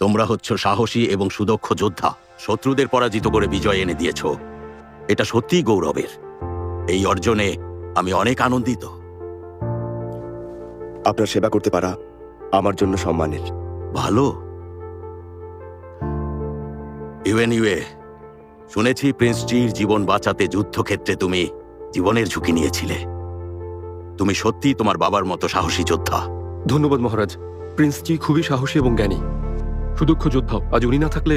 তোমরা হচ্ছ সাহসী এবং সুদক্ষ যোদ্ধা। শত্রুদের পরাজিত করে বিজয় এনে দিয়েছ। এটা সত্যিই গৌরবের। এই অর্জনে আমি অনেক আনন্দিত। আপনার সেবা করতে পারা আমার জন্য সম্মানের। ভালো। ইউএনইউএ, শুনেছি প্রিন্স জির জীবন বাঁচাতে যুদ্ধক্ষেত্রে তুমি জীবনের ঝুঁকি নিয়েছিলে। তুমি সত্যি তোমার বাবার মতো সাহসী যোদ্ধা। ধন্যবাদ মহারাজ। প্রিন্স জি খুবই সাহসী এবং জ্ঞানী, সুদক্ষ যোদ্ধা। আজ উনি না থাকলে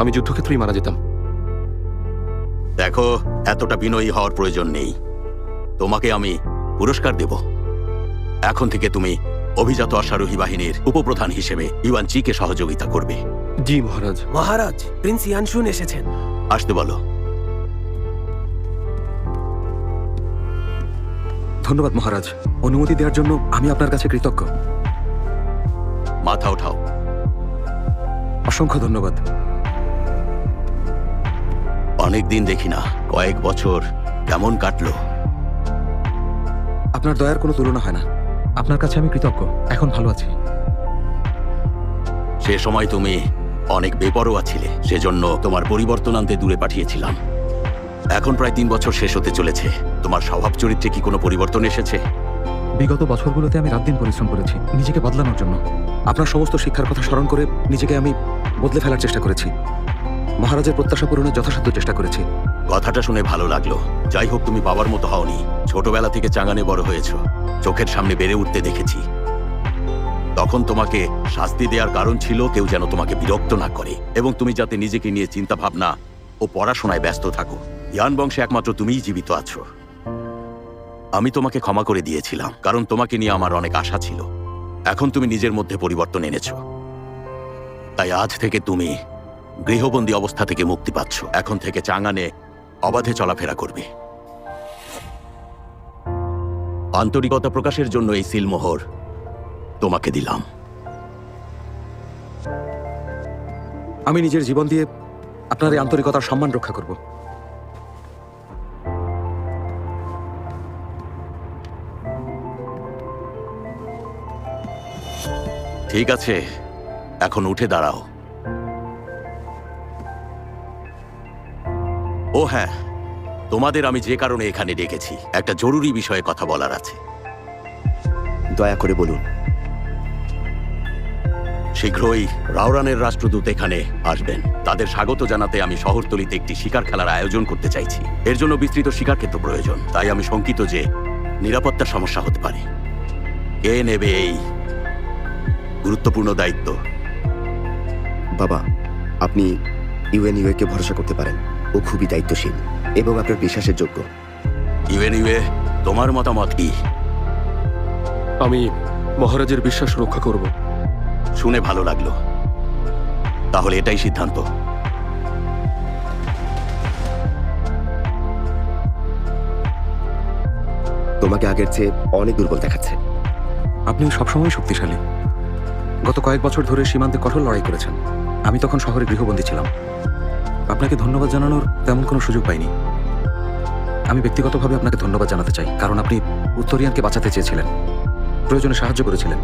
আমি যুদ্ধক্ষেত্রেই মারা যেতাম। দেখো, এতটা বিনয়ী হওয়ার প্রয়োজন নেই। তোমাকে আমি পুরস্কার দেব। এখন থেকে তুমি অভিজাত অশ্বারোহী বাহিনীর উপপ্রধান হিসেবে ইউয়ান চিকে সহযোগিতা করবে। জি মহারাজ। মহারাজ, প্রিন্স ইয়ানশুন এসেছেন। আসতে বলো। ধন্যবাদ মহারাজ, অনুমতি দেওয়ার জন্য আমি আপনার কাছে কৃতজ্ঞ। মাথা ওঠাও। অসংখ্য ধন্যবাদ। অনেকদিন দেখি না, কয়েক বছর কেমন কাটলো? আপনার দয়ার কোনো তুলনা হয় না। আপনার কাছে আমি কৃতজ্ঞ। এখন ভালো আছি। সে সময় তুমি অনেক বেপরোয়া ছিলে, সেজন্য তোমার পরিবর্তন আনতে দূরে পাঠিয়েছিলাম। এখন প্রায় 3 বছর শেষ হতে চলেছে। তোমার স্বভাব চরিত্রে কি কোনো পরিবর্তন এসেছে? বিগত বছরগুলোতে আমি রাত দিন পরিশ্রম করেছি নিজেকে বদলানোর জন্য। আপনার সমস্ত শিক্ষার কথা স্মরণ করে নিজেকে আমি বদলে ফেলার চেষ্টা করেছি। মহারাজের প্রত্যাশা পূরণের যথাসাধ্য চেষ্টা করেছি। কথাটা শুনে ভালো লাগলো। যাই হোক, তুমি বাবার মতো হওনি। ছোটবেলা থেকে চাঙানে বড় হয়েছ, চোখের সামনে বেড়ে উঠতে দেখেছি। তখন তোমাকে শাস্তি দেওয়ার কারণ ছিল কেউ যেন তোমাকে বিরক্ত না করে এবং তুমি যাতে নিজেকে নিয়ে চিন্তা ভাবনা ও পড়াশোনায় ব্যস্ত থাকো। ইয়ান বংশে একমাত্র তুমিই জীবিত আছো। আমি তোমাকে ক্ষমা করে দিয়েছিলাম, কারণ তোমাকে নিয়ে আমার অনেক আশা ছিল। এখন তুমি নিজের মধ্যে পরিবর্তন এনেছো, তাই আজ থেকে তুমি গৃহবন্দী অবস্থা থেকে মুক্তি পাচ্ছ। এখন থেকে চাঙানে অবাধে চলাফেরা করবে। আন্তরিকতা প্রকাশের জন্য এই সিলমোহর তোমাকে দিলাম। আমি নিজের জীবন দিয়ে আপনার এই আন্তরিকতার সম্মান রক্ষা করব। ঠিক আছে, এখন উঠে দাঁড়াও। ও হ্যাঁ, তোমাদের আমি যে কারণে এখানে ডেকেছি, একটা জরুরি বিষয়ে কথা বলার আছে। দয়া করে বলুন। শীঘ্রই রাওরানের রাষ্ট্রদূত এখানে আসবেন। তাদের স্বাগত জানাতে আমি শহরতলিতে একটি শিকার খেলার আয়োজন করতে চাইছি। এর জন্য বিস্তৃত শিকার ক্ষেত্র প্রয়োজন, তাই আমি শঙ্কিত যে নিরাপত্তার সমস্যা হতে পারে। কে নেবে এই গুরুত্বপূর্ণ দায়িত্ব? বাবা, আপনি ইউএনইউএ কে ভরসা করতে পারেন। ও খুবই দায়িত্বশীল এবং আপনার বিশ্বাসের যোগ্য। ইউএনইউএ, তোমার মতামত কি? আমি মহারাজের বিশ্বাস রক্ষা করব। শুনে ভালো লাগলো। তাহলে এটাই সিদ্ধান্ত। তোমাকে আগের চেয়ে অনেক দুর্বল দেখাচ্ছে। আপনি সবসময় শক্তিশালী। গত কয়েক বছর ধরে সীমান্তে কঠোর লড়াই করেছেন। আমি তখন শহরে গৃহবন্দী ছিলাম। আপনাকে ধন্যবাদ জানানোর তেমন কোনো সুযোগ পাইনি। আমি ব্যক্তিগতভাবে আপনাকে ধন্যবাদ জানাতে চাই, কারণ আপনি উত্তরিয়ানকে বাঁচাতে চেয়েছিলেন, প্রয়োজনে সাহায্য করেছিলেন।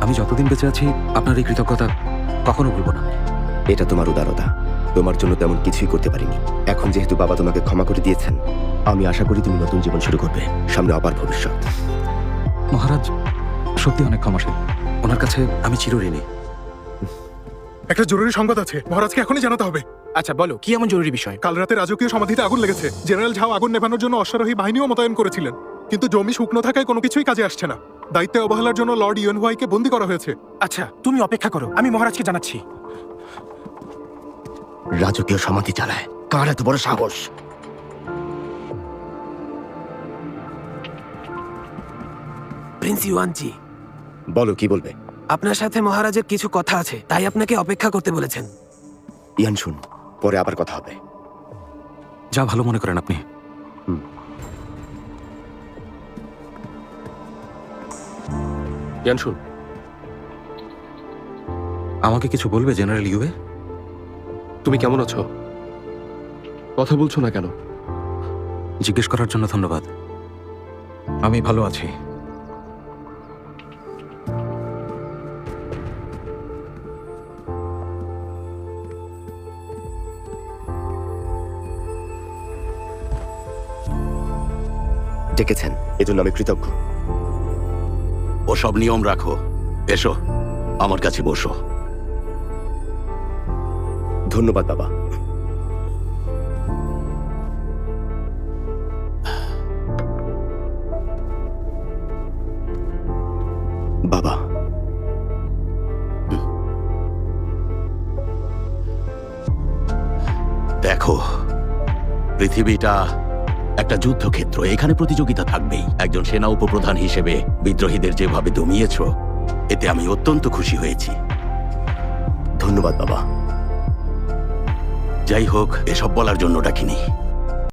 আমি যতদিন বেঁচে আছি আপনার এই কৃতজ্ঞতা কখনো ভুলব না। এটা তোমার উদারতা। তোমার জন্য তেমন কিছুই করতে পারিনি। এখন যেহেতু বাবা তোমাকে ক্ষমা করে দিয়েছেন, আমি আশা করি তুমি নতুন জীবন শুরু করবে। সামনে অপার ভবিষ্যৎ। মহারাজ সত্যি অনেক ক্ষমাশীল। ওনার কাছে আমি চিরঋণী। একটা জরুরি সংবাদ আছে, মহারাজকে এখনই জানাতে হবে। আচ্ছা বলো, কি এমন জরুরি বিষয়? কাল রাতে রাজকীয় সমাধিতে আগুন লেগেছে। জেনারেল ঝাও আগুন নেভানোর জন্য অশ্বারোহী বাহিনীও মোতায়েন করেছিলেন, কিন্তু জমি শুকনো থাকায় কোনো কিছুই কাজে আসছে না। দায়িত্বে অবহেলার জন্য লর্ড ইউএনহুয়াইকে বন্দী করা হয়েছে। আচ্ছা, তুমি অপেক্ষা করো, আমি মহারাজকে জানাচ্ছি। রাজকীয় সমাধি চালায়, কার এত বড় সাহস? প্রিন্স ইউয়ানজি, বলো, কি বলবে? আপনার সাথে মহারাজের কিছু কথা আছে, তাই আপনাকে অপেক্ষা করতে বলেছেন। ইয়ান শুন, পরে আবার কথা হবে। যা ভালো মনে করেন আপনি। ইয়ানশুন, আমাকে কিছু বলবে জেনারেল ইউএ? তুমি কেমন আছো? কথা বলছো না কেন? জিজ্ঞেস করার জন্য ধন্যবাদ। আমি ভালো আছি। ডেকেছেন এজন্য আমি কৃতজ্ঞ। ওসব নিয়ম রাখো। এসো আমার কাছে বসো। ধন্যবাদ বাবা। বাবা, দেখো, পৃথিবীটা একটা যুদ্ধক্ষেত্র। এখানে প্রতিযোগিতা থাকবেই। একজন সেনা উপপ্রধান হিসেবে বিদ্রোহীদের যেভাবে দমিয়েছ, এতে আমি অত্যন্ত খুশি হয়েছি। ধন্যবাদ বাবা। যাই হোক, এসব বলার জন্য ডাকিনি।